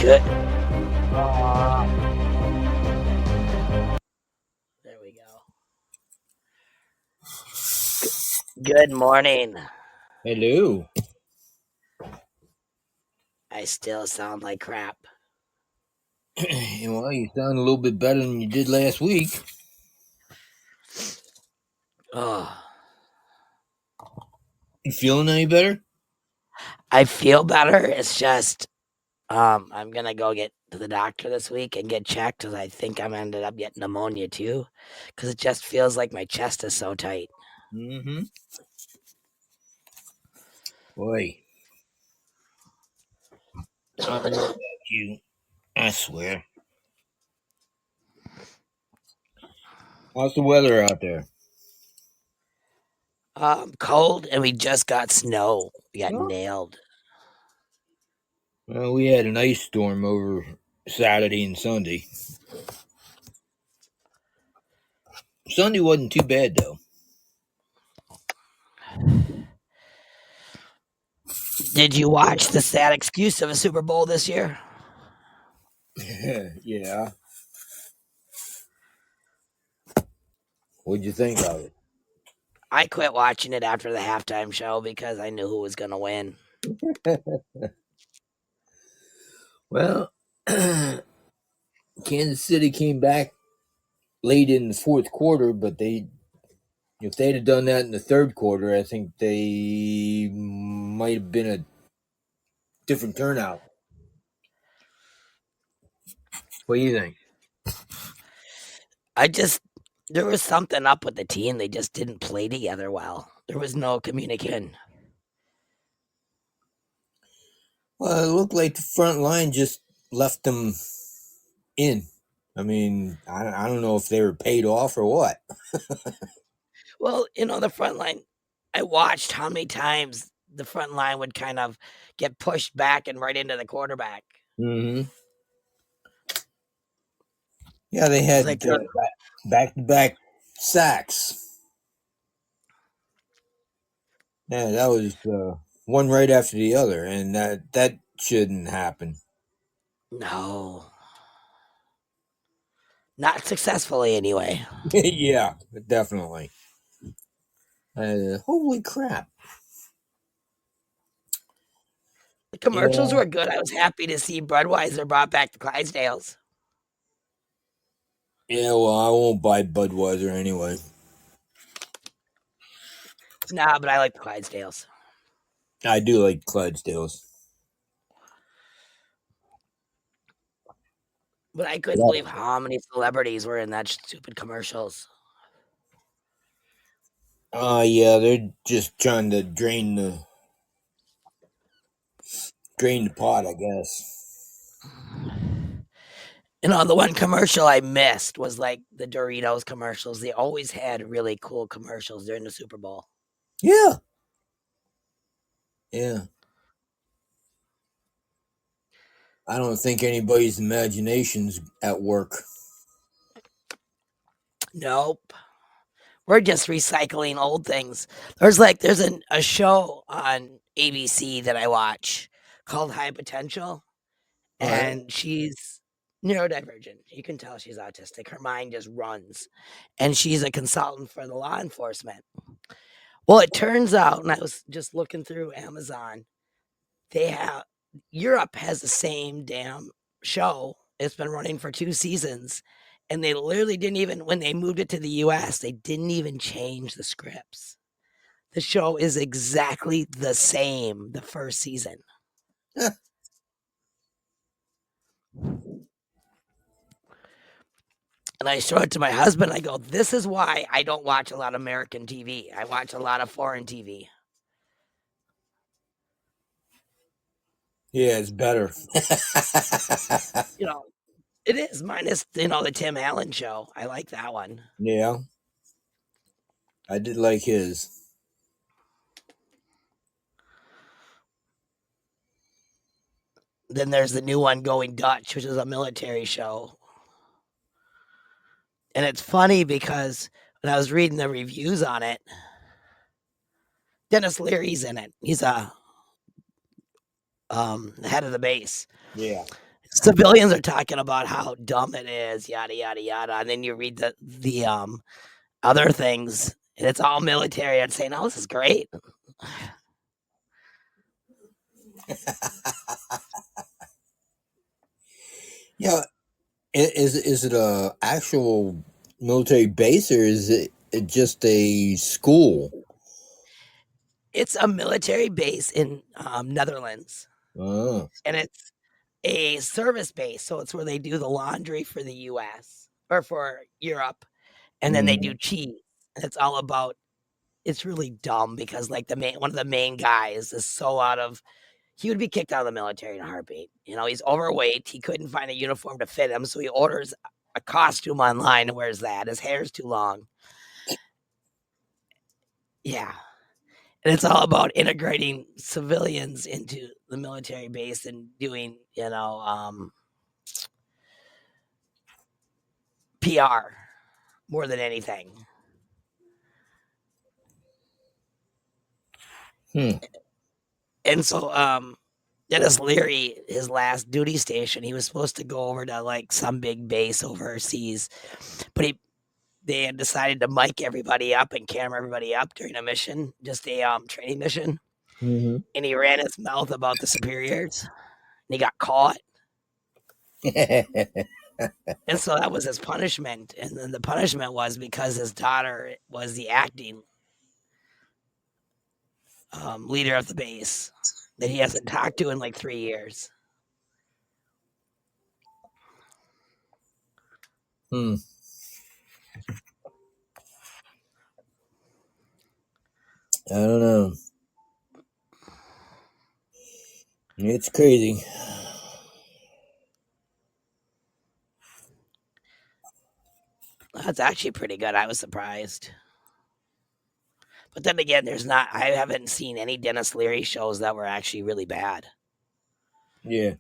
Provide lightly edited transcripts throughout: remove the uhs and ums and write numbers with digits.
Good. There we go. Good morning. Hello. I still sound like crap. Well, you sound a little bit better than you did last week. Oh, You feeling any better? I feel better. It's just I'm gonna go get to the doctor this week and get checked because I think I'm ended up getting pneumonia too. Because it just feels like my chest is so tight. Mm-hmm. Boy, I don't know about you. I swear. How's the weather out there? Cold, and we just got snow. We got Oh. nailed. Well, we had an ice storm over Saturday and Sunday. Sunday wasn't too bad though. Did you watch the sad excuse of a Super Bowl this year? Yeah. What'd you think of it? I quit watching it after the halftime show because I knew who was gonna win. Well, Kansas City came back late in the fourth quarter, but if they'd have done that in the third quarter, I think they might have been a different turnout. What do you think? There was something up with the team. They just didn't play together well. There was no communication. Well, it looked like the front line just left them in. I mean, I don't know if they were paid off or what. Well, the front line, I watched how many times the front line would kind of get pushed back and right into the quarterback. Mm-hmm. Yeah, they It's had like they're back-to-back sacks. Yeah, that was one right after the other, and that shouldn't happen. no, not successfully anyway. Yeah, definitely. Holy crap! The commercials Yeah, were good. I was happy to see Budweiser brought back the Clydesdales. yeah. Well, I won't buy Budweiser anyway. Nah, but I like the Clydesdales. I do like Clydesdales. But I couldn't believe how many celebrities were in that stupid commercials. Yeah, they're just trying to drain the pot, I guess. The one commercial I missed was like the Doritos commercials. They always had really cool commercials during the Super Bowl. Yeah, yeah. I don't think anybody's imagination's at work. Nope. We're just recycling old things. There's a show on ABC that I watch called High Potential, All right. and she's neurodivergent. You can tell she's autistic. Her mind just runs, and she's a consultant for the law enforcement. Well, it turns out, and I was just looking through Amazon, they have Europe has the same damn show. It's been running for 2 seasons, and they literally didn't even when they moved it to the US, they didn't even change the scripts. The show is exactly the same the first season. And I show it to my husband. I go, "This is why I don't watch a lot of American TV. I watch a lot of foreign TV." Yeah, it's better. You know, it is minus, the Tim Allen show. I like that one. Yeah, I did like his. Then there's the new one, Going Dutch, which is a military show. And it's funny because when I was reading the reviews on it, Dennis Leary's in it. He's the head of the base. Yeah. Civilians are talking about how dumb it is, yada yada yada, and then you read the other things, and it's all military. I'd say, no, this is great. Yeah. Is it a actual military base or is it just a school? It's a military base in Netherlands, Oh. and it's a service base, so it's where they do the laundry for the U.S. or for Europe, and then they Mm-hmm. do cheese. And it's all about. It's really dumb because like one of the main guys is so out of. He would be kicked out of the military in a heartbeat. He's overweight. He couldn't find a uniform to fit him, so he orders a costume online and wears that. His hair's too long. Yeah. And it's all about integrating civilians into the military base and doing, PR more than anything. Hmm. And so, Dennis Leary, his last duty station, he was supposed to go over to like some big base overseas, but they had decided to mic everybody up and camera everybody up during a mission, just a training mission. Mm-hmm. And he ran his mouth about the superiors, and he got caught. And so that was his punishment. And then the punishment was because his daughter was the acting leader of the base that he hasn't talked to in like 3 years. Hmm. I don't know. It's crazy. That's actually pretty good. I was surprised. But then again, I haven't seen any Dennis Leary shows that were actually really bad. Yeah.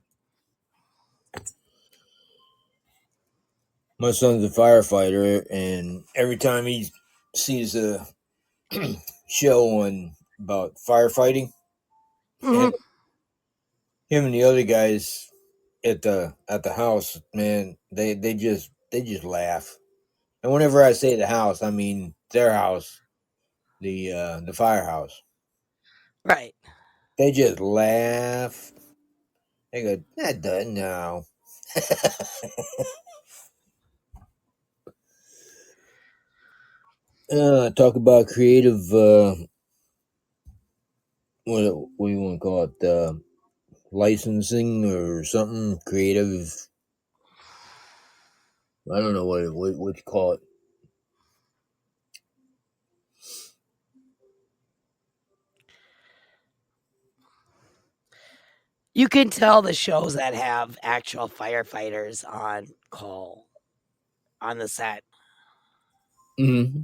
My son's a firefighter, and every time he sees a show on about firefighting, him, Hmm. him and the other guys at the house, man, they just laugh. And whenever I say the house, I mean their house, the firehouse. Right. They just laugh. They go, that doesn't know. Talk about creative. What do you want to call it? Licensing or something creative. I don't know what you call it. You can tell the shows that have actual firefighters on call on the set. Mm-hmm.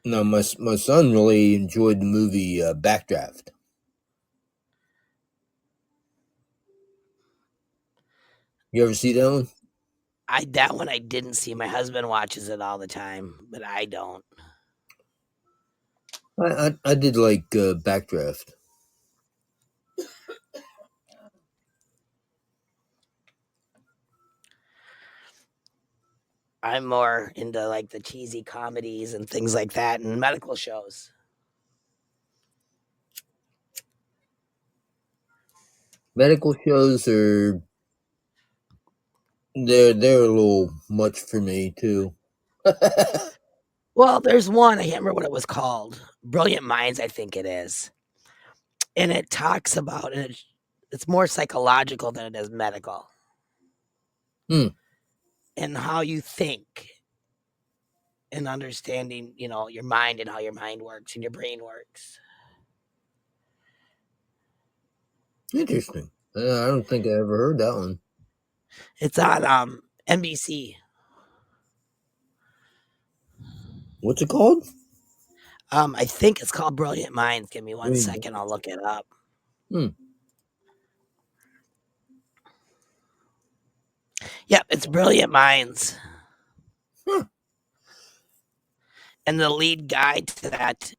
No, my son really enjoyed the movie Backdraft. You ever see that one? That one I didn't see. My husband watches it all the time, but I don't. I did like Backdraft. I'm more into like the cheesy comedies and things like that and medical shows. Medical shows are they're a little much for me too. Well, there's one, I can't remember what it was called. Brilliant Minds, I think it is. And it talks about and it's more psychological than it is medical Hmm. and how you think and understanding, your mind and how your mind works and your brain works. Interesting. I don't think I ever heard that one. It's on NBC. What's it called? I think it's called Brilliant Minds. Give me one Green. second, I'll look it up. Hmm. Yep, it's Brilliant Minds. Huh. And the lead guy to that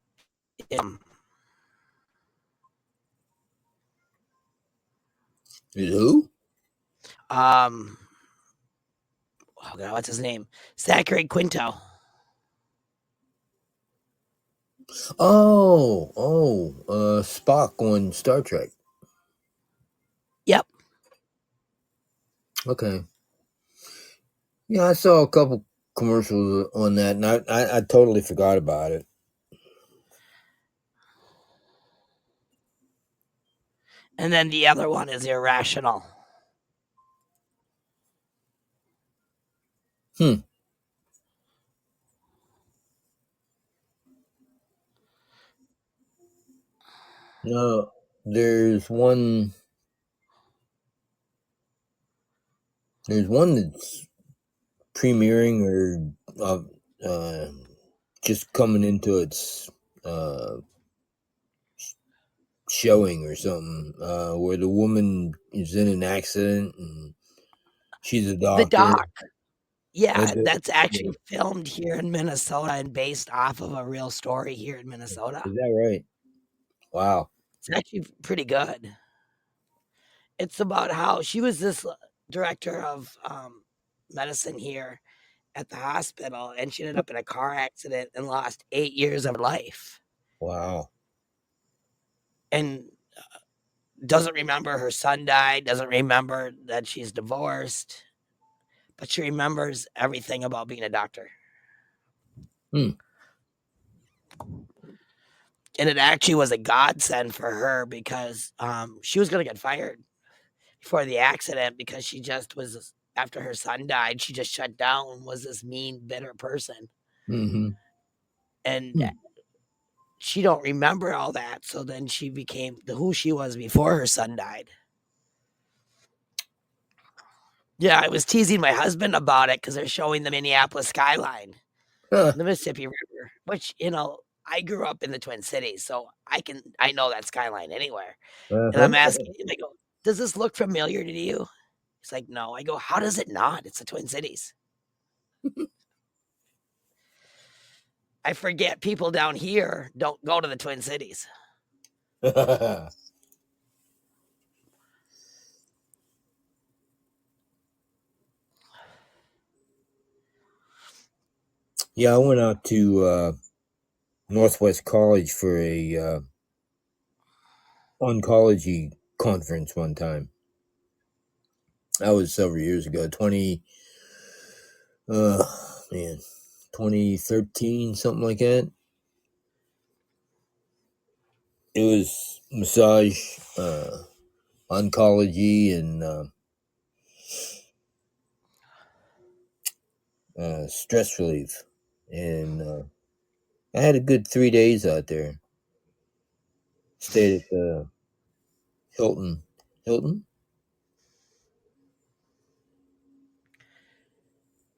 um, Is who? um oh god, what's his name? Zachary Quinto. Spock on Star Trek. Yep. Okay. Yeah, I saw a couple commercials on that, and I totally forgot about it. And then the other one is Irrational. Hmm. No, there's one. There's one that's premiering or uh, just coming into its uh, showing or something, where the woman is in an accident and she's a The doctor. Doc. Yeah, Is that's actually filmed here in Minnesota and based off of a real story here in Minnesota. that right? Wow. It's actually pretty good. It's about how she was this director of medicine here at the hospital, and she ended up in a car accident and lost 8 years of her life. Wow. And doesn't remember her son died, doesn't remember that she's divorced, but she remembers everything about being a doctor. Hmm. And it actually was a godsend for her because she was going to get fired before the accident because she just was, after her son died, she just shut down and was this mean, bitter person. Mm-hmm. And Hmm. she don't remember all that. So then she became who she was before her son died. Yeah, I was teasing my husband about it because they're showing the Minneapolis skyline, Huh. the Mississippi River, which, I grew up in the Twin Cities, so I know that skyline anywhere. And Uh-huh. I'm asking him, I go, does this look familiar to you? He's like, no. I go, how does it not? It's the Twin Cities. I forget people down here don't go to the Twin Cities. Yeah, I went out to Northwest College for a oncology conference one time. That was several years ago. uh man, 2013, something like that. It was massage, oncology, and stress relief. And I had a good 3 days out there. Stayed at the Hilton. Hilton?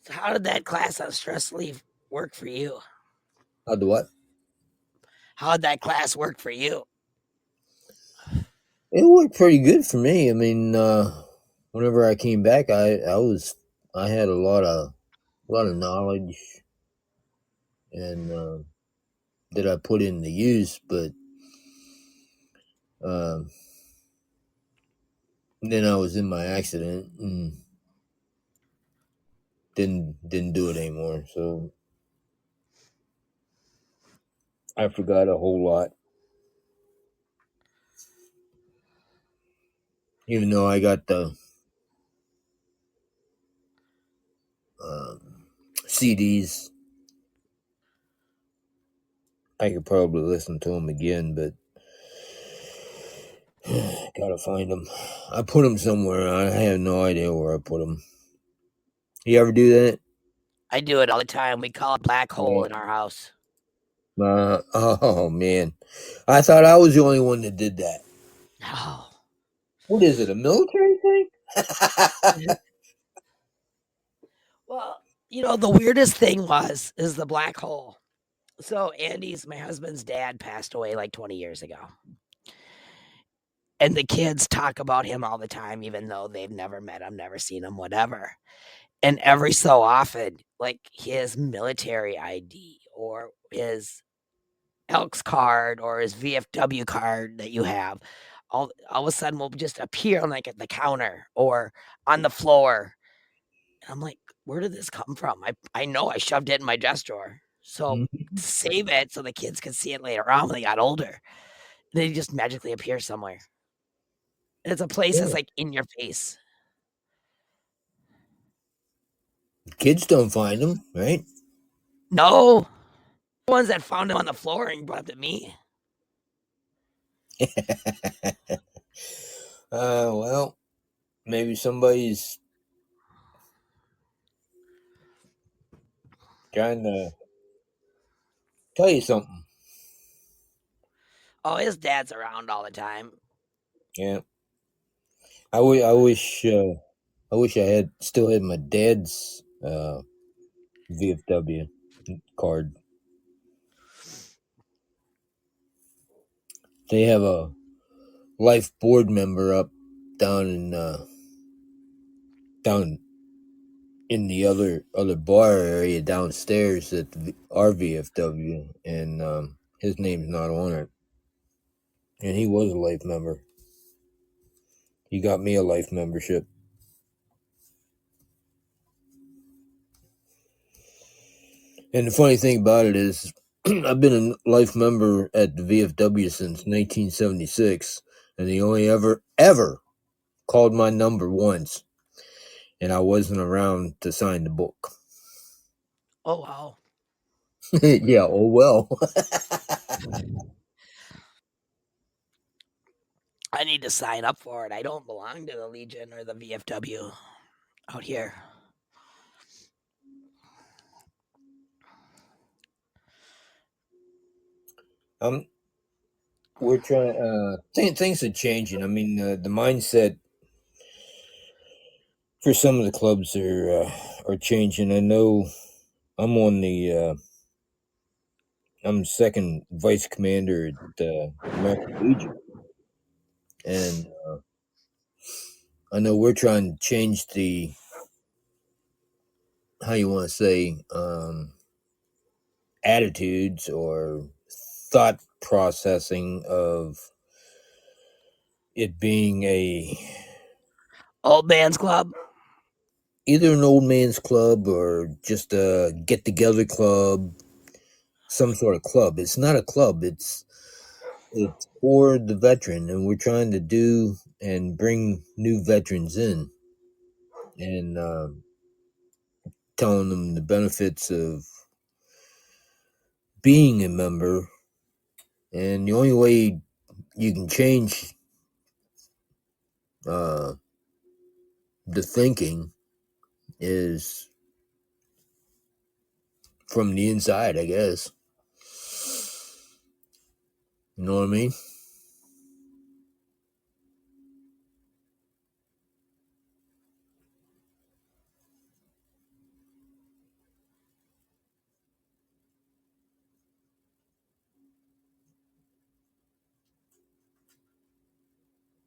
So how did that class on stress relief work for you? How'd the what? How did that class work for you? It worked pretty good for me. I mean, whenever I came back, I had a lot of knowledge and that I put into use, but um, then I was in my accident and didn't do it anymore. So I forgot a whole lot, even though I got the um, CDs I could probably listen to them again, but gotta find them. I put them somewhere. I have no idea where I put them. You ever do that? I do it all the time. We call it black hole Yeah. in our house. Oh man, I thought I was the only one that did that. Oh. What is it? A military thing? Well, the weirdest thing is the black hole. So my husband's dad passed away like 20 years ago. And the kids talk about him all the time, even though they've never met him, never seen him, whatever. And every so often, like his military ID or his Elks card or his VFW card that you have, all of a sudden will just appear on like at the counter or on the floor. And I'm like, where did this come from? I know I shoved it in my desk drawer. So Mhm. save it so the kids can see it later on when they got older. They just magically appear somewhere. And it's a place that's Yeah. like in your face. Kids don't find them, right? No, the ones that found him on the floor and brought it to me. Well, maybe somebody's trying to tell you something. Oh, his dad's around all the time. Yeah, I wish I had still had my dad's VFW card. They have a life board member up down in down in the other bar area downstairs at our VFW, and his name's not on it. And he was a life member. He got me a life membership. And the funny thing about it is, I've been a life member at the VFW since 1976, and they only ever called my number once, and I wasn't around to sign the book. Oh, wow. Yeah, oh well. I need to sign up for it. I don't belong to the Legion or the VFW out here. um, we're trying. Things are changing. I mean, the mindset for some of the clubs are changing. I know I'm on the I'm second vice commander at American Legion, and I know we're trying to change the how you want to say attitudes or thought processing of it being a Old man's club. either an old man's club or just a get together club, some sort of club. It's not a club. It's for the veteran, and we're trying to do and bring new veterans in and telling them the benefits of being a member. And the only way you can change uh, the thinking is from the inside, I guess. You know what I mean?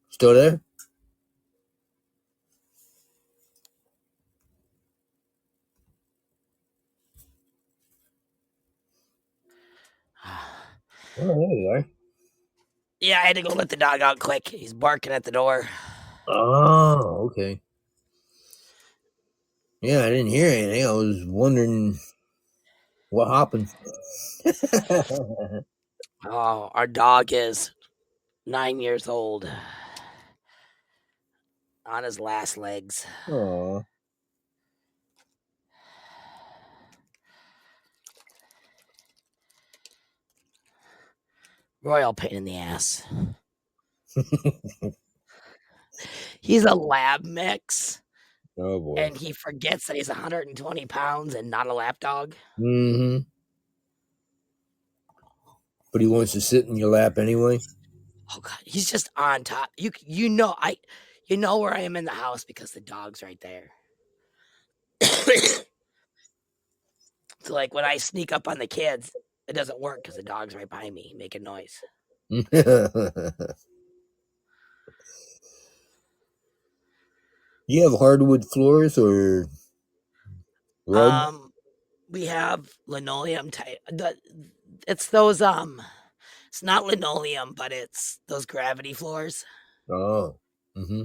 Still there? Oh, there you are. Yeah, I had to go let the dog out quick. He's barking at the door. Oh, okay. Yeah, I didn't hear anything. I was wondering what happened. Oh, our dog is 9 years old, on his last legs. Oh, Royal pain in the ass. He's a lab mix, Oh boy. and he forgets that he's 120 pounds and not a lap dog. Mm-hmm. But he wants to sit in your lap anyway. Oh god, he's just on top. You know where I am in the house because the dog's right there. So like when I sneak up on the kids, it doesn't work because the dog's right behind me making noise. You have hardwood floors or rug? Um, we have linoleum type. It's those it's not linoleum, but it's those gravity floors, Oh. Mm-hmm.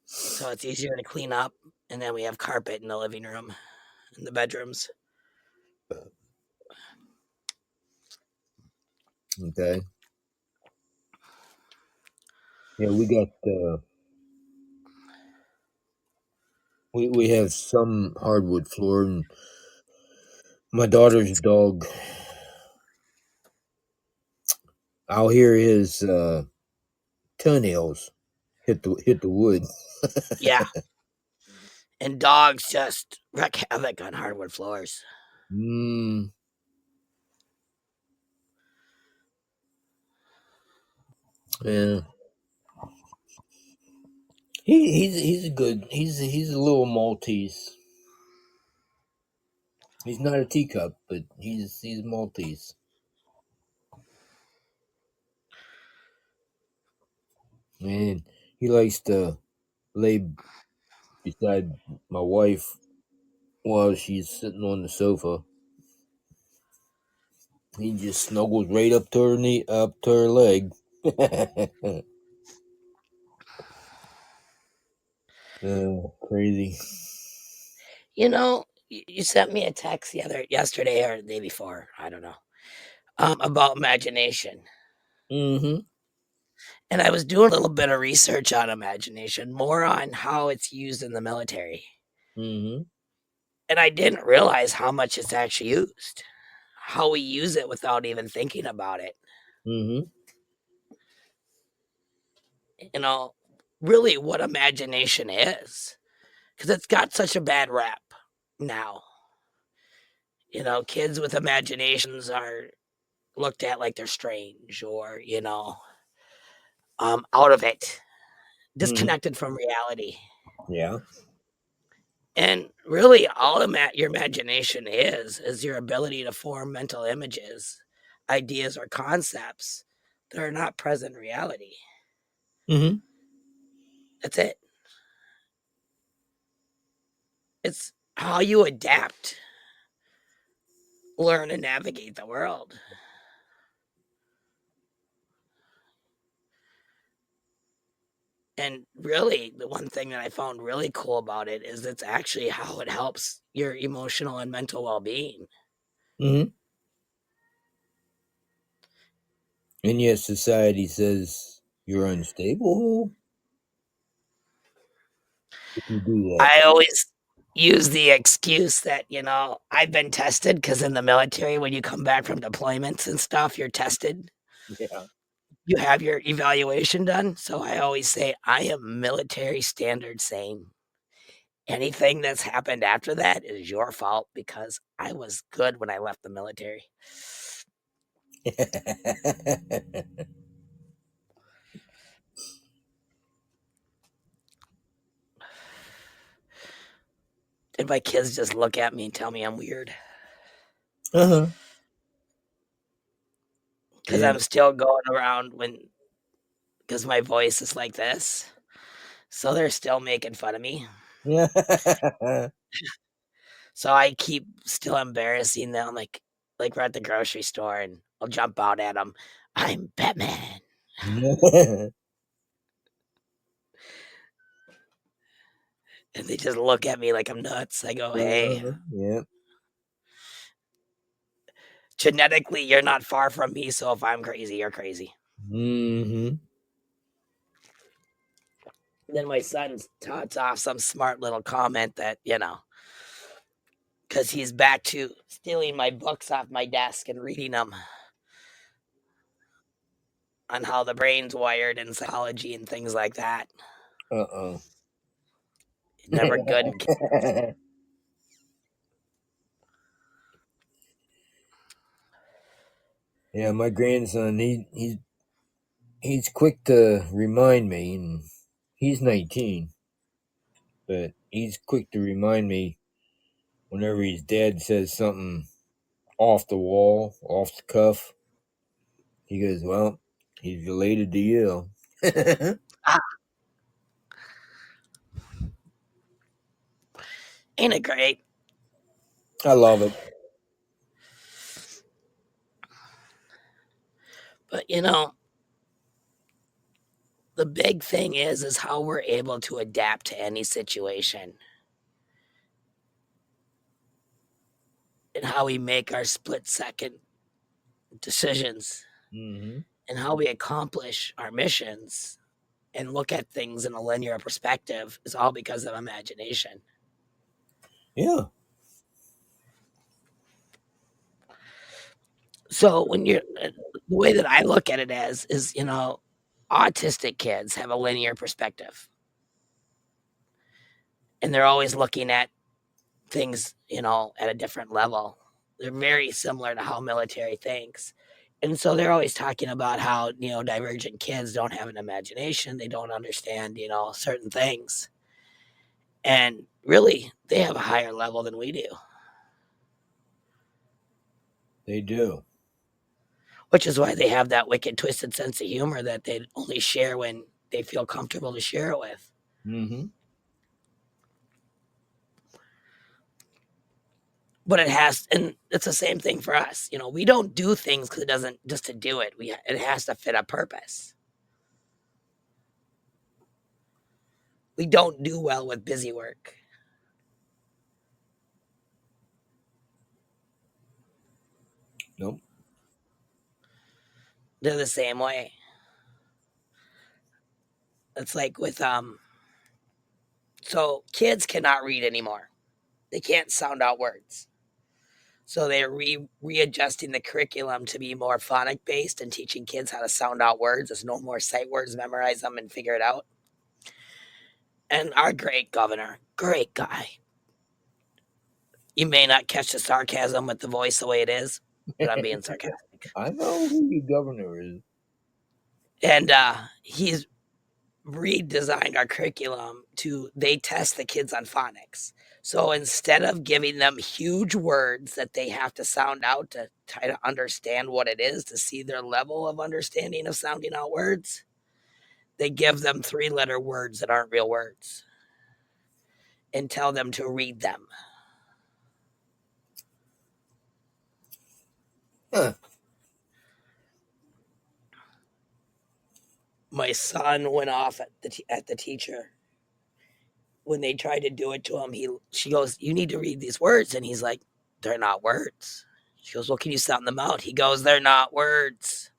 so it's easier to clean up. And then we have carpet in the living room, in the bedrooms. Okay. Yeah, we got we have some hardwood floor, and my daughter's dog. I'll hear his toenails hit the wood. Yeah, and dogs just wreak havoc on hardwood floors. Mm, yeah. He's a good he's a little Maltese. He's not a teacup, but he's Maltese. And he likes to lay beside my wife while she's sitting on the sofa. He just snuggles right up to her knee, up to her leg. Oh, crazy. You sent me a text yesterday or the day before, I don't know, about imagination. Mm-hmm. And I was doing a little bit of research on imagination, more on how it's used in the military. Mm-hmm. And I didn't realize how much it's actually used, how we use it without even thinking about it. Mm-hmm. You know, really what imagination is, because it's got such a bad rap now. Kids with imaginations are looked at like they're strange or, out of it, Mm-hmm. disconnected from reality. Yeah. And really, all your imagination is your ability to form mental images, ideas, or concepts that are not present in reality. Mm-hmm. That's it. It's how you adapt, learn, and navigate the world. And really, the one thing that I found really cool about it is it's actually how it helps your emotional and mental well being. Mm-hmm. And yet society says you're unstable if you do that. I always use the excuse that, I've been tested because in the military, when you come back from deployments and stuff, you're tested. Yeah. You have your evaluation done. So I always say, I am military standard sane. Anything that's happened after that is your fault because I was good when I left the military. And my kids just look at me and tell me I'm weird Uh-huh. because Yeah. I'm still going around because my voice is like this. So they're still making fun of me. Yeah. So I keep still embarrassing them, like we're at the grocery store and I'll jump out at them. I'm Batman, and they just look at me like I'm nuts. I go, "Hey, Yeah. genetically, you're not far from me. So if I'm crazy, you're crazy." Mm-hmm. Then my son tots off some smart little comment that because he's back to stealing my books off my desk and reading them. on how the brain's wired and psychology and things like that. Uh-oh. Never good in Yeah, my grandson, he's quick to remind me, and he's 19, but he's quick to remind me whenever his dad says something off the wall, off the cuff. He goes, "Well, he's related to you." ah, ain't it great? I love it. But the big thing is how we're able to adapt to any situation and how we make our split second decisions Hmm. and how we accomplish our missions and look at things in a linear perspective is all because of imagination. Yeah, So when you're the way that I look at it as is, autistic kids have a linear perspective and they're always looking at things, at a different level. They're very similar to how military thinks. And so they're always talking about how, divergent kids don't have an imagination. They don't understand, certain things. And really, they have a higher level than we do, they do. which is why they have that wicked, twisted sense of humor that they only share when they feel comfortable to share it with. Hmm. But it has, and it's the same thing for us. We don't do things because it doesn't just to do it. It has to fit a purpose. We don't do well with busy work. Nope. They're the same way. It's like with so kids cannot read anymore. They can't sound out words. So they're readjusting the curriculum to be more phonic based and teaching kids how to sound out words. There's no more sight words, memorize them and figure it out. And our great governor, great guy. You may not catch the sarcasm with the voice the way it is, but I'm being sarcastic. I know who your governor is. And he's redesigned our curriculum to they test the kids on phonics. So instead of giving them huge words that they have to sound out to try to understand what it is to see their level of understanding of sounding out words, they give them three-letter words that aren't real words and tell them to read them. Huh. My son went off at the teacher when they tried to do it to him. She goes, "You need to read these words," and he's like, "They're not words." She goes, "Well, can you sound them out?" He goes, "They're not words."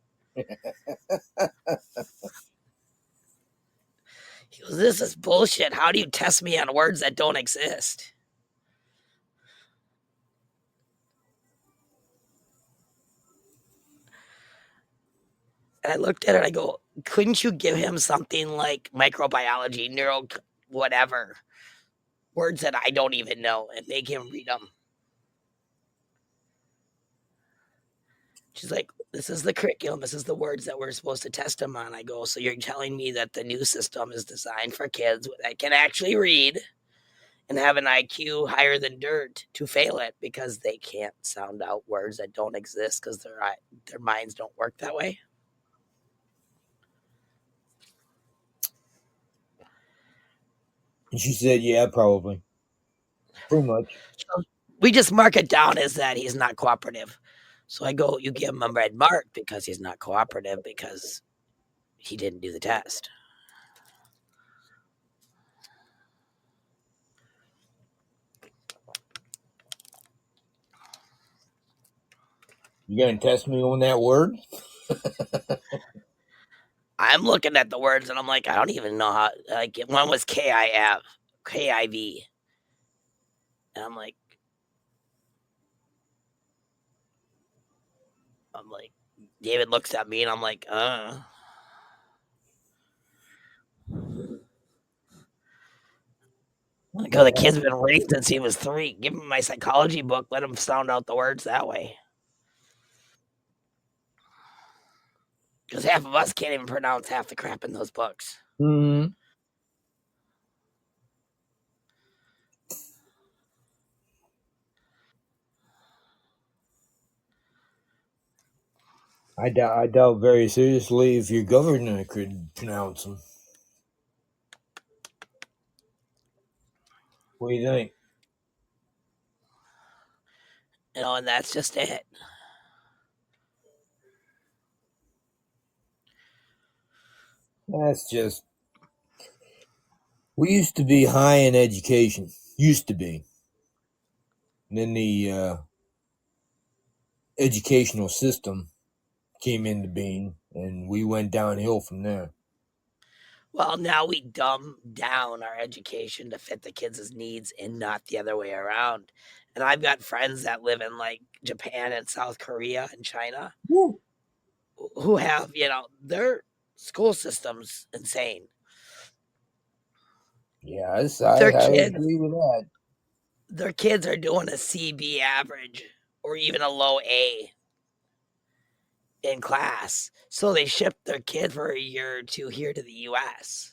He goes, "This is bullshit. How do you test me on words that don't exist?" And I looked at it. I go, "Couldn't you give him something like microbiology, neuro, whatever, words that I don't even know, and make him read them?" She's like, "This is the curriculum. This is the words that we're supposed to test him on." I go, "So you're telling me that the new system is designed for kids that can actually read and have an IQ higher than dirt to fail it because they can't sound out words that don't exist because their minds don't work that way?" And she said, "Yeah, probably, pretty much." So we just mark it down as that he's not cooperative. So I go, "You give him a red mark because he's not cooperative because he didn't do the test." You gonna test me on that word? I'm looking at the words and I'm like, I don't even know how. Like one was KIV, and I'm like, David looks at me and I'm like. What Because the the heck? kid's been raised since he was 3. Give him my psychology book. Let him sound out the words that way. Because half of us can't even pronounce half the crap in those books. Hmm. I doubt very seriously if your governor could pronounce them. What do you think? And that's just it. That's just. We used to be high in education. Used to be. And then the educational system came into being, and we went downhill from there. Well, now we dumb down our education to fit the kids' needs and not the other way around. And I've got friends that live in like Japan and South Korea and China Woo. who have, their school system's insane. Yes, Their I kids agree with that. their kids are doing a CB average or even a low A in class. So they shipped their kid for a year or two here to the US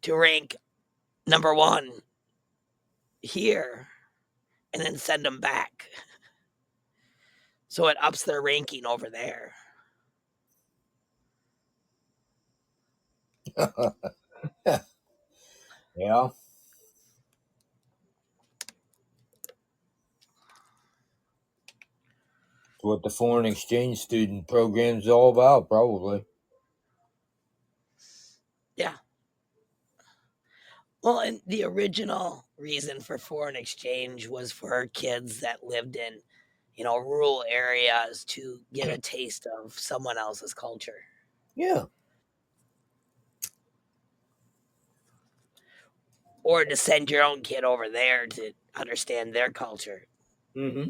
to rank number 1 here and then send them back. So it ups their ranking over there. Yeah, it's what the foreign exchange student program's all about, probably. Yeah. Well, and the original reason for foreign exchange was for kids that lived in, rural areas to get a taste of someone else's culture Yeah. or to send your own kid over there to understand their culture. Hmm.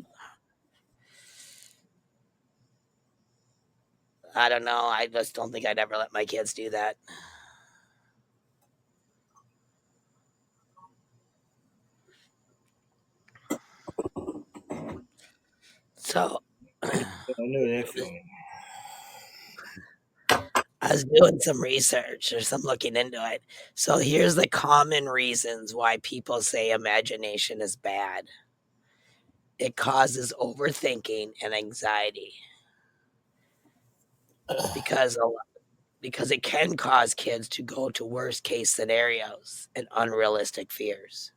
I don't know. I just don't think I'd ever let my kids do that. So I know that feeling. I was doing some research or some looking into it. So here's the common reasons why people say imagination is bad. It causes overthinking and anxiety because because it can cause kids to go to worst case scenarios and unrealistic fears.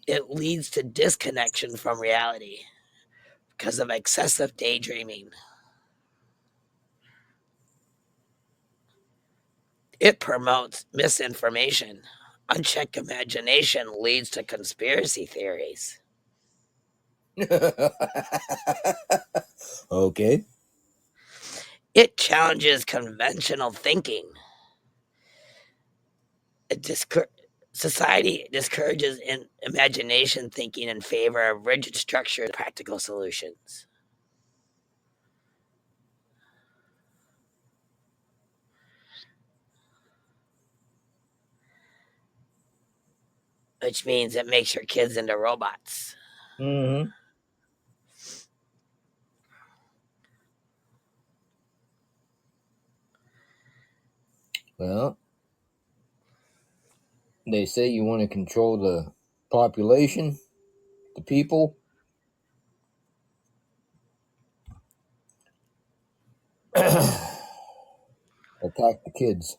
It leads to disconnection from reality because of excessive daydreaming. It promotes misinformation. Unchecked imagination leads to conspiracy theories. Okay. It challenges conventional thinking. It Society discourages imagination thinking in favor of rigid structured practical solutions, which means it makes your kids into robots. Hmm. Well, they say you want to control the population, the people, attack the kids.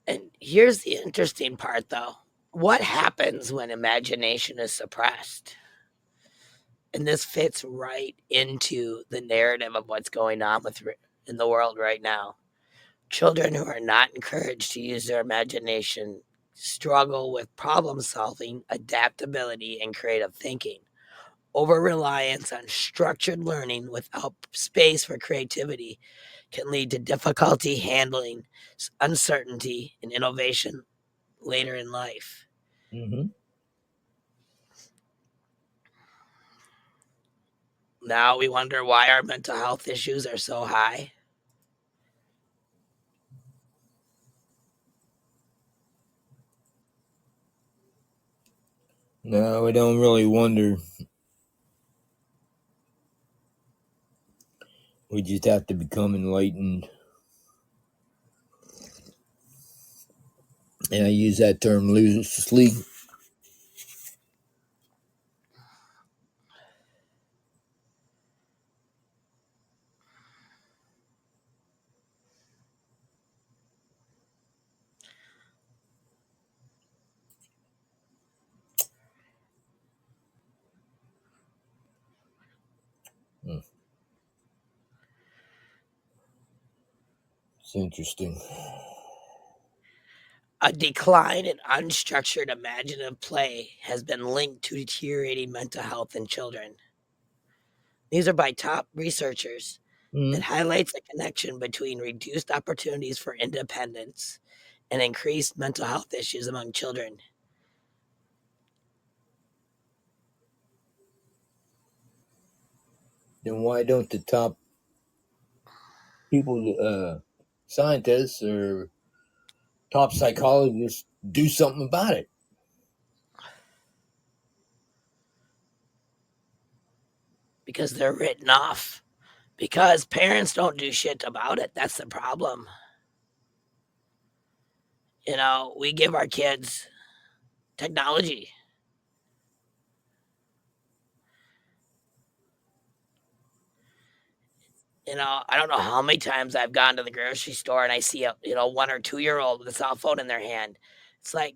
And here's the interesting part, though. What happens when imagination is suppressed? And this fits right into the narrative of what's going on in the world right now. Children who are not encouraged to use their imagination struggle with problem solving, adaptability, and creative thinking. Over reliance on structured learning without space for creativity can lead to difficulty handling uncertainty and innovation later in life. Hmm. Now we wonder why our mental health issues are so high. No, I don't really wonder. We just have to become enlightened. And I use that term loosely. Hmm, it's interesting. A decline in unstructured imaginative play has been linked to deteriorating mental health in children. These are by top researchers. It Hmm. highlights a connection between reduced opportunities for independence and increased mental health issues among children. Then why don't the top people, scientists or top psychologists, do something about it? Because they're written off. Because parents don't do shit about it. That's the problem. We give our kids technology. I don't know how many times I've gone to the grocery store and I see a 1 or 2 year old with a cell phone in their hand. It's like,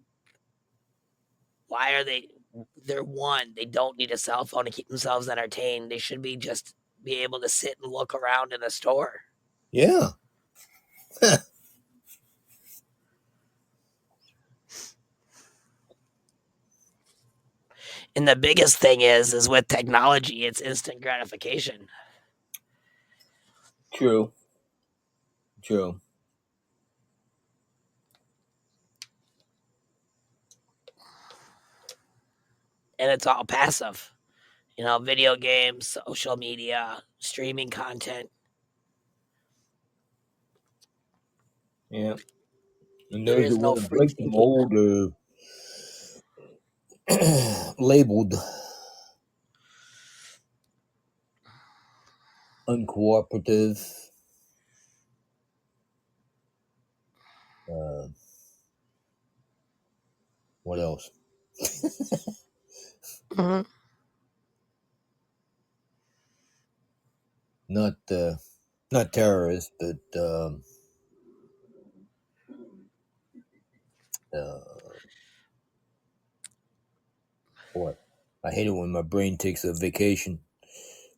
why are they? They're one. They don't need a cell phone to keep themselves entertained. They should be able to sit and look around in a store. Yeah. And the biggest thing is with technology, it's instant gratification, True. True. and it's all passive. Video games, social media, streaming content. Yeah. And There those that is no want to free break the thinking. mold are labeled uncooperative. Uh, what else? Mhm. Not not terrorists, but uh, what? I hate it when my brain takes a vacation,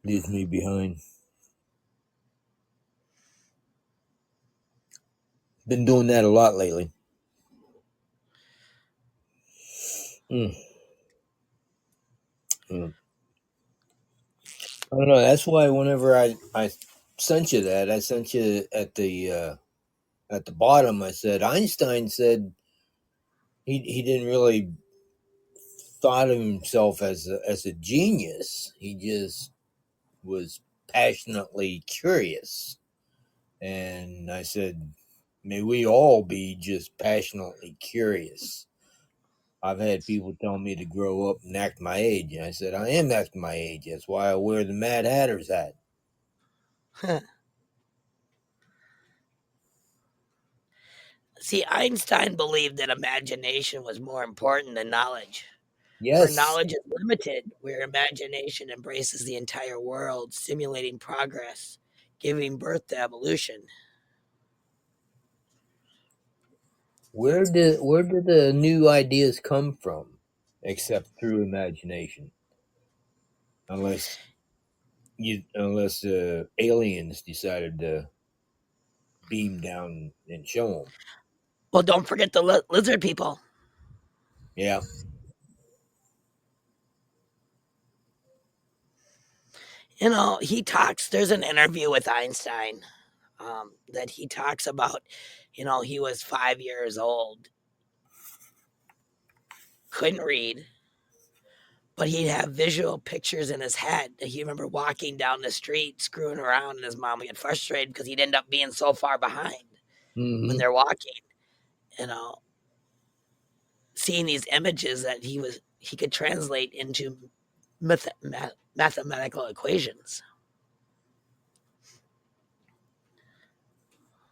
leaves me behind. Been doing that a lot lately. Mm, mm. I don't know. That's why whenever I sent you that, I sent you at the bottom. I said Einstein said he didn't really thought of himself as a genius. He just was passionately curious. And I said, may we all be just passionately curious. I've had people tell me to grow up and act my age. And I said, I am acting my age. That's why I wear the Mad Hatter's hat. See, Einstein believed that imagination was more important than knowledge. For Yes. knowledge is limited, where imagination embraces the entire world, stimulating progress, giving birth to evolution. Where did the new ideas come from? Except through imagination. Unless unless aliens decided to beam down and show them. Well, don't forget the lizard people. Yeah. He talks, there's an interview with Einstein that he talks about, he was 5 years old, couldn't read, but he'd have visual pictures in his head. He remember walking down the street, screwing around, and his mom would get frustrated because he'd end up being so far behind when Hmm. they're walking, you know, seeing these images that he was. he could translate into mathematical equations.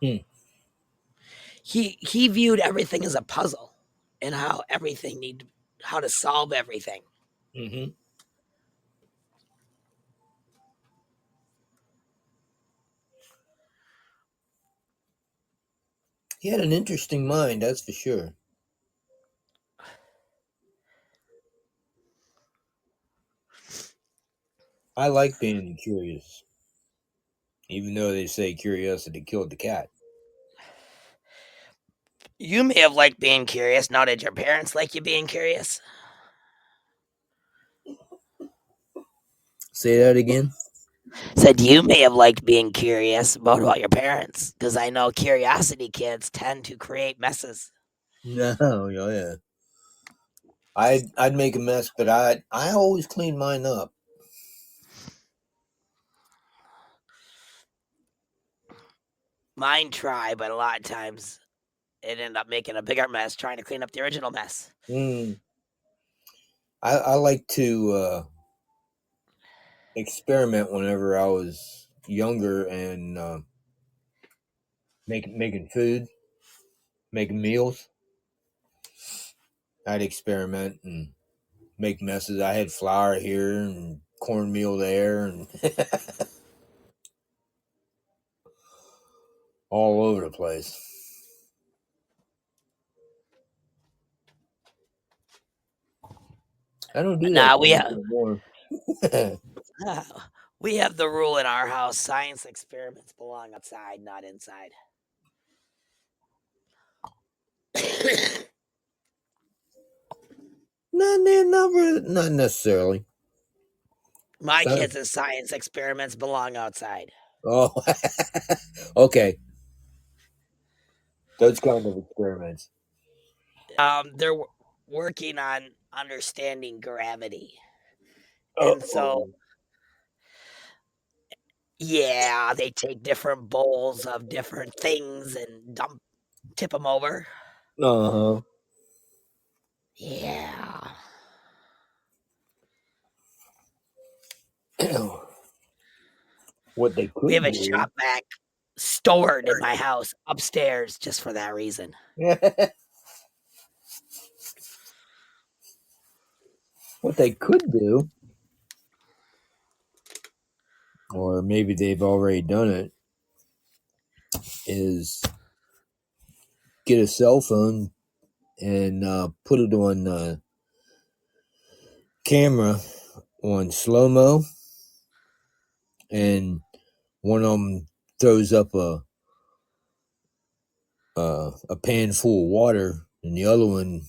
Hmm. He viewed everything as a puzzle and how to solve everything. Mm-hmm. He had an interesting mind, that's for sure. I like being curious, even though they say curiosity killed the cat. You may have liked being curious. Now, did your parents like you being curious? Say that again? Said you may have liked being curious about your parents, because I know curiosity kids tend to create messes. No, oh, yeah. I'd make a mess, but I always clean mine up. Mine try, but a lot of times it ended up making a bigger mess trying to clean up the original mess. Mm. I like to experiment whenever I was younger and making food, making meals. I'd experiment and make messes. I had flour here and cornmeal there and all over the place. I don't do that Now too much anymore. uh, we have the rule in our house: science experiments belong outside, not inside. Not necessarily. My So, kids' science experiments belong outside. oh, okay. Those kind of experiments. They're working on understanding gravity, and so Oh, yeah, they take different bowls of different things and tip them over. uh Yeah, huh. What they we have could a do. shop vac stored in my house upstairs just for that reason. What they could do, or maybe they've already done it, is get a cell phone and put it on camera on slow mo, and one of them throws up a pan full of water, and the other one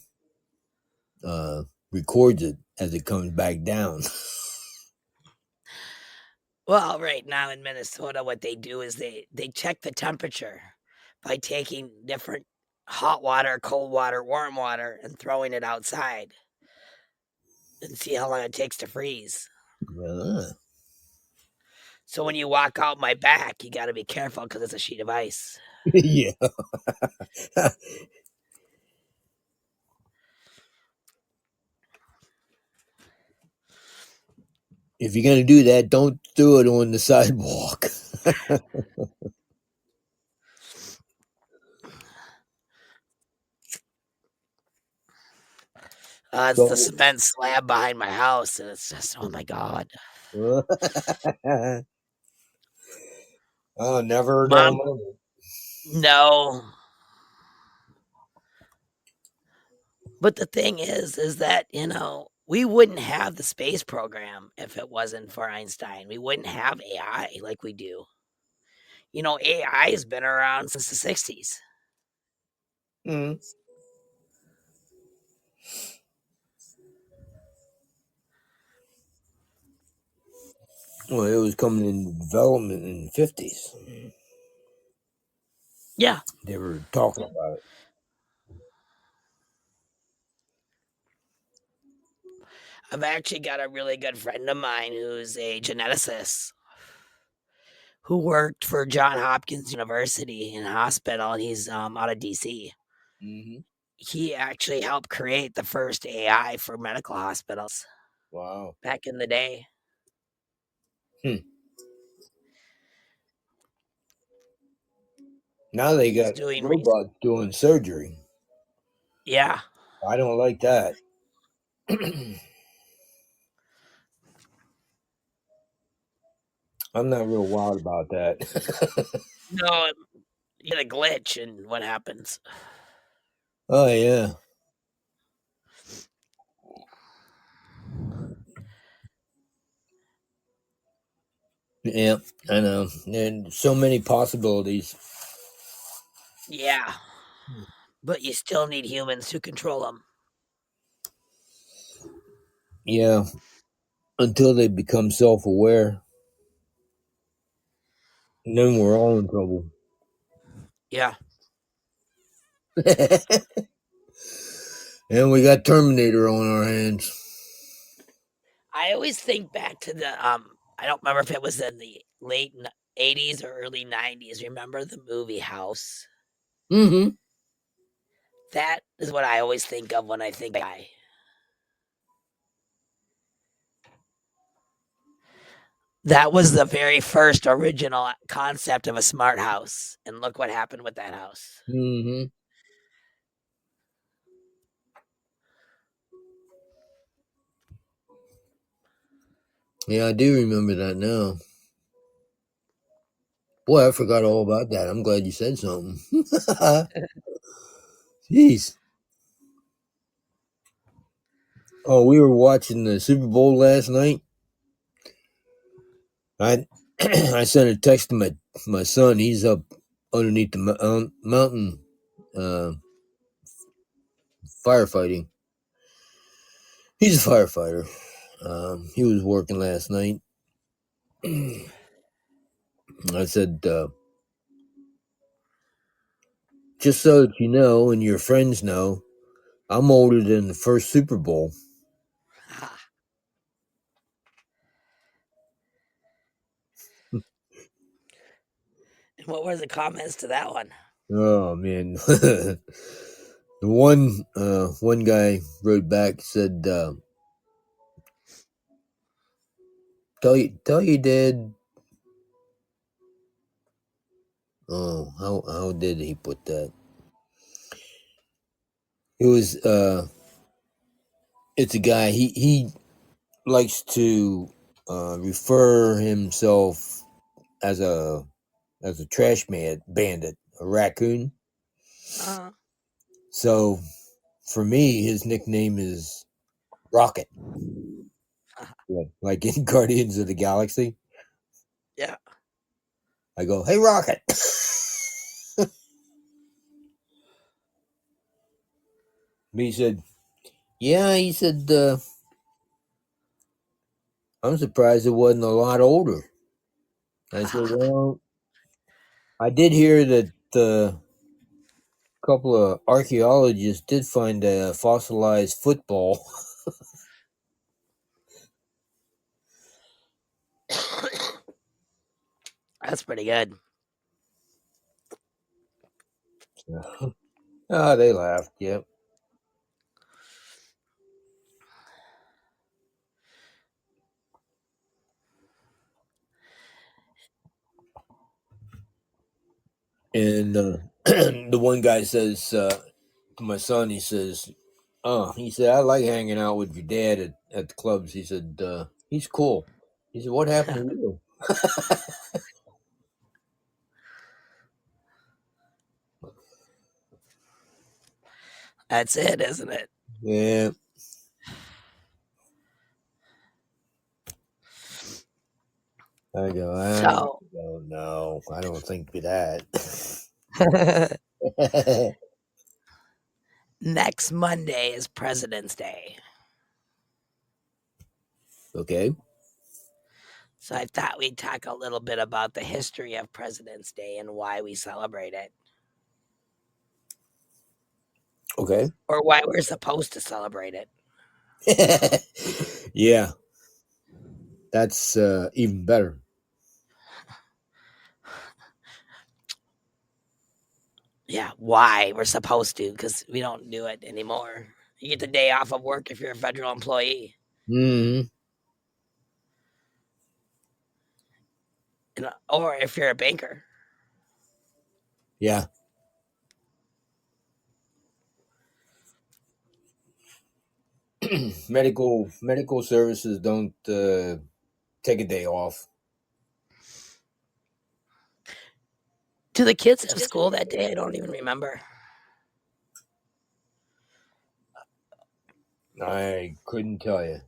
uh, records it as it comes back down. Well, right now in Minnesota, what they do is they check the temperature by taking different hot water, cold water, warm water, and throwing it outside and see how long it takes to freeze. Ah. So when you walk out my back, you got to be careful because it's a sheet of ice. Yeah. If you're gonna do that, don't do it on the sidewalk. It's the So, cement slab behind my house, and it's just oh my god, oh, never a dull mom. moment. No, but the thing is that we wouldn't have the space program if it wasn't for Einstein. We wouldn't have AI like we do. AI has been around since the '60s. Mm. Well, it was coming into development in the 50s. Yeah, They were talking about it. I've actually got a really good friend of mine who's a geneticist who worked for John Hopkins University in a hospital, and he's out of DC. Hmm. he actually helped create the first AI for medical hospitals Wow. back in the day. Hmm. Now they He's got doing robots doing surgery. yeah. I don't like that. I'm not real wild about that. No, you get a glitch and what happens? Oh yeah, yeah. I know. And so many possibilities. Yeah, but you still need humans to control them. Yeah, until they become self-aware, and then we're all in trouble. Yeah. And we got Terminator on our hands. I always think back to the I don't remember if it was in the late 80s or early 90s. Remember the movie House? Mm-hmm. That is what I always think of when I think AI. That was the very first original concept of a smart house. And look what happened with that house. Mm-hmm. Yeah, I do remember that now. Boy, I forgot all about that. I'm glad you said something. Jeez. Oh, we were watching the Super Bowl last night. I I sent a text to my son. He's up underneath the mountain, uh, firefighting. He's a firefighter. He was working last night. I said, just so that you know and your friends know, I'm older than the first Super Bowl. And what were the comments to that one? Oh man, the one guy wrote back said, tell your dad. Oh, how did he put that? It was it's a guy. He likes to refer himself as a trash man bandit, a raccoon. Uh, So for me, his nickname is Rocket, like in Guardians of the Galaxy. yeah. I go, "Hey, Rocket." He said, "Yeah." He said, "I'm surprised it wasn't a lot older." I said, "Well, I did hear that a couple of archaeologists did find a fossilized football." That's pretty good. Ah, they laughed. Yep. And the one guy says to my son, he says, "Oh," he said, "I like hanging out with your dad at the clubs." He said, "He's cool." He said, "What happened to you?" That's it, isn't it? Yeah, I go, So I don't know. I don't think that. next Monday is President's Day. Okay, So I thought we'd talk a little bit about the history of President's Day and why we celebrate it, okay. or why we're supposed to celebrate it. Yeah, that's even better. Yeah, why? We're supposed to because we don't do it anymore. You get the day off of work if you're a federal employee, Hmm. or if you're a banker. Yeah. Medical services don't take a day off. Do the kids have school that day? I don't even remember. I couldn't tell you.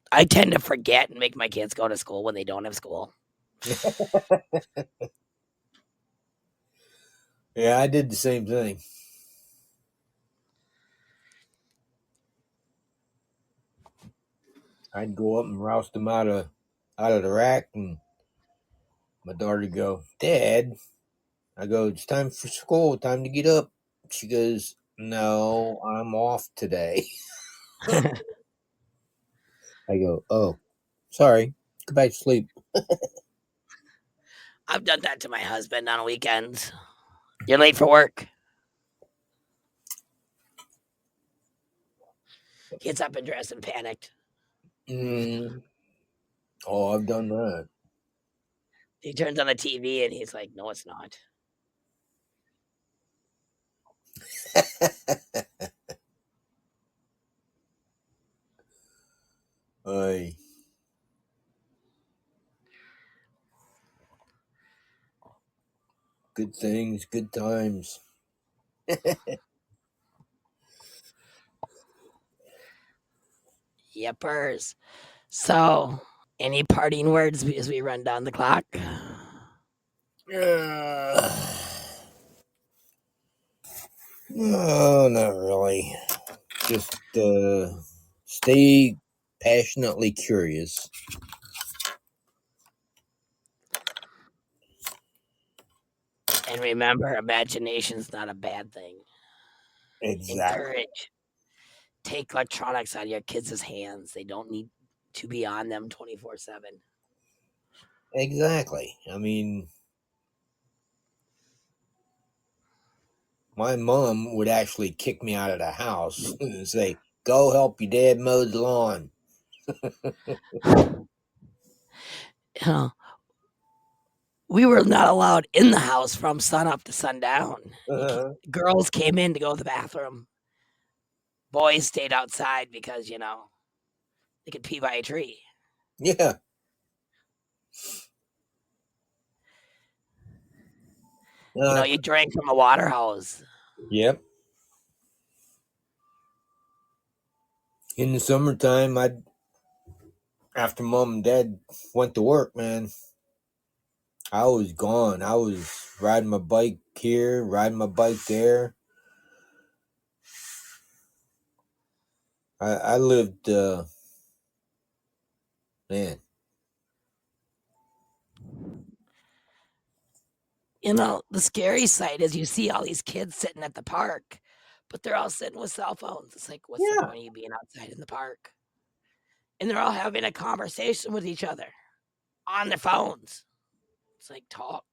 I tend to forget and make my kids go to school when they don't have school. Yeah, I did the same thing. I'd go up and roust them out of the rack, and my daughter would go, "Dad," I go, "It's time for school. Time to get up." She goes, "No, I'm off today." I go, "Oh, sorry. Go back to sleep." I've done that to my husband on weekends. You're late for work. Gets up and dressed and panicked. Mm. Oh, I've done that. He turns on the TV and he's like, "No, it's not." Aye, good things, good times. Yippers. So, any parting words as we run down the clock? Uh, no, not really. Just stay passionately curious. And remember, imagination's not a bad thing. Exactly. Encourage. Take electronics out of your kids' hands. They don't need to be on them 24/7. Exactly. I mean, my mom would actually kick me out of the house and say, "Go help your dad mow the lawn." You know, we were not allowed in the house from sun up to sundown. Girls came in to go to the bathroom. Boys stayed outside because, they could pee by a tree. Yeah. Uh, You drank from a water hose. yep. In the summertime, after mom and dad went to work, man, I was gone. I was riding my bike here, riding my bike there. I lived, man. The scary side is you see all these kids sitting at the park, but they're all sitting with cell phones. It's like, what's the Yeah. point of you being outside in the park? And they're all having a conversation with each other on their phones. It's like talk,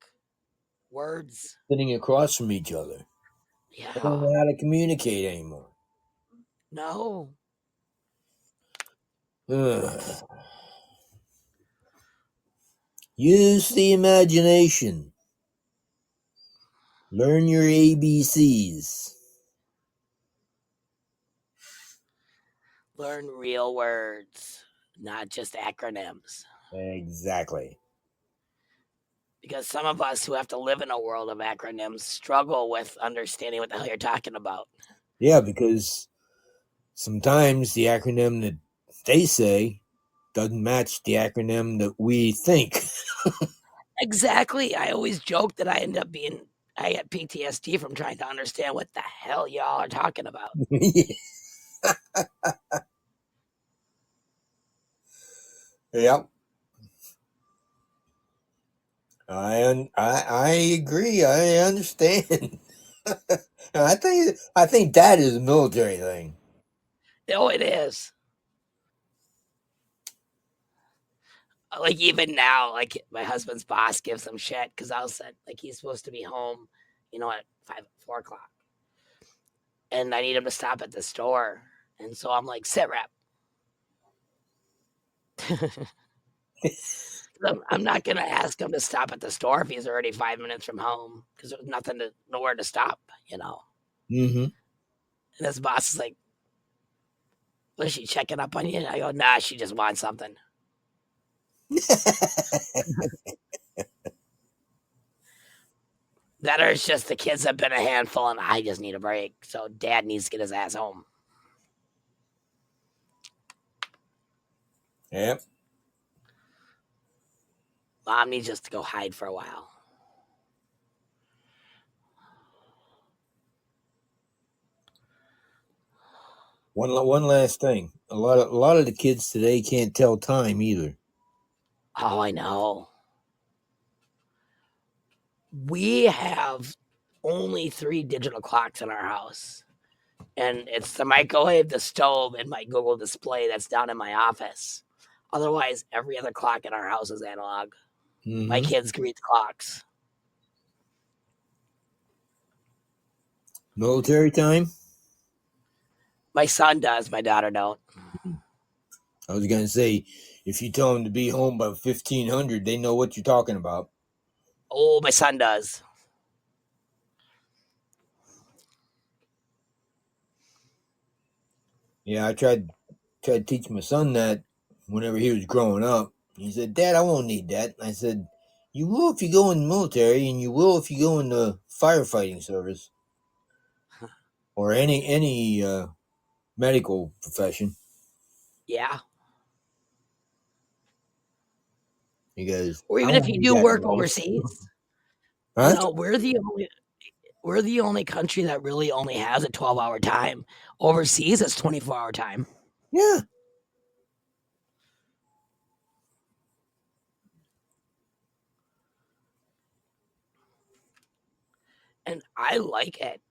words. Sitting across from each other. They don't Yeah. know how to communicate anymore. No. Ugh. Use the imagination. Learn your ABCs. Learn real words, not just acronyms. Exactly. Because some of us who have to live in a world of acronyms struggle with understanding what the hell you're talking about. Yeah, because sometimes the acronym that they say doesn't match the acronym that we think. Exactly. I always joke that I had PTSD from trying to understand what the hell y'all are talking about. Yep. I agree. I understand. I think that is a military thing. Oh, it is. Like even now, like my husband's boss gives him shit because I was said like he's supposed to be home, at 4 o'clock, and I need him to stop at the store, and so I'm like, sit rep. I'm not gonna ask him to stop at the store if he's already 5 minutes from home because there's nowhere to stop. Mm-hmm. And his boss is like, "Was she checking up on you?" And I go, "Nah, she just wants something." That or it's just the kids have been a handful, and I just need a break. So Dad needs to get his ass home. Yep. Mom needs just to go hide for a while. One last thing. A lot of the kids today can't tell time either. Oh, I know. We have only 3 digital clocks in our house, and it's the microwave, the stove, and my Google display that's down in my office. Otherwise, every other clock in our house is analog. My Mm-hmm. kids can read the clocks. Military time. My son does. My daughter don't. I was gonna say, if you tell them to be home by 1500, they know what you're talking about. Oh, my son does. Yeah, I tried to teach my son that whenever he was growing up. He said, "Dad, I won't need that." I said, "You will if you go in the military, and you will if you go in the firefighting service or any medical profession." Yeah. He goes, Or "I even if won't you need do that in work life." overseas, Huh? we're the only country that really only has a 12-hour time. Overseas, it's 24-hour time. Yeah. And I like it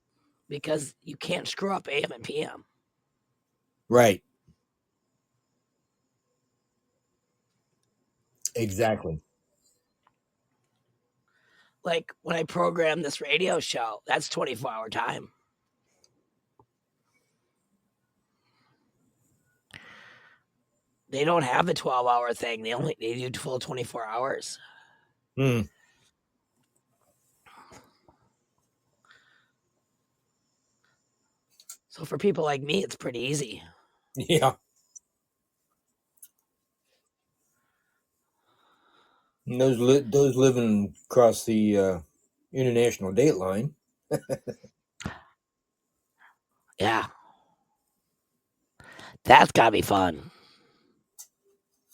because you can't screw up AM and PM. Right. Exactly. Like when I program this radio show, that's 24-hour time. They don't have the 12-hour thing. They do full 24 hours. Hmm. So for people like me, it's pretty easy. Yeah. And those living across the international date line. Yeah. That's gotta be fun.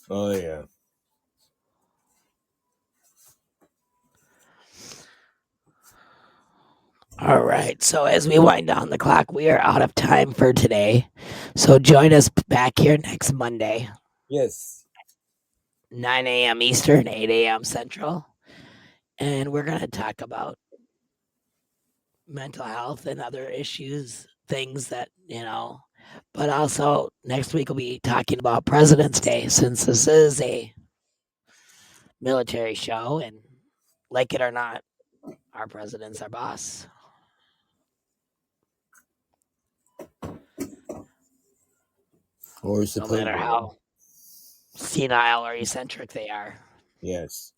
Oh yeah. All right. So as we wind down the clock, we are out of time for today. So join us back here next Monday, Yes. 9 a.m. Eastern, 8 a.m. Central. And we're going to talk about mental health and other issues, things that. But also next week we'll be talking about President's Day since this is a military show. And like it or not, our president's our boss, Or no matter supposedly. how senile or eccentric they are. Yes.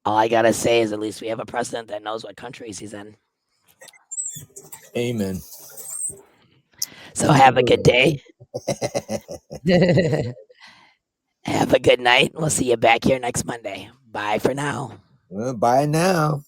All I gotta say is at least we have a president that knows what countries he's in. Amen. So have a good day. Have a good night. We'll see you back here next Monday. Bye for now. Well, bye now.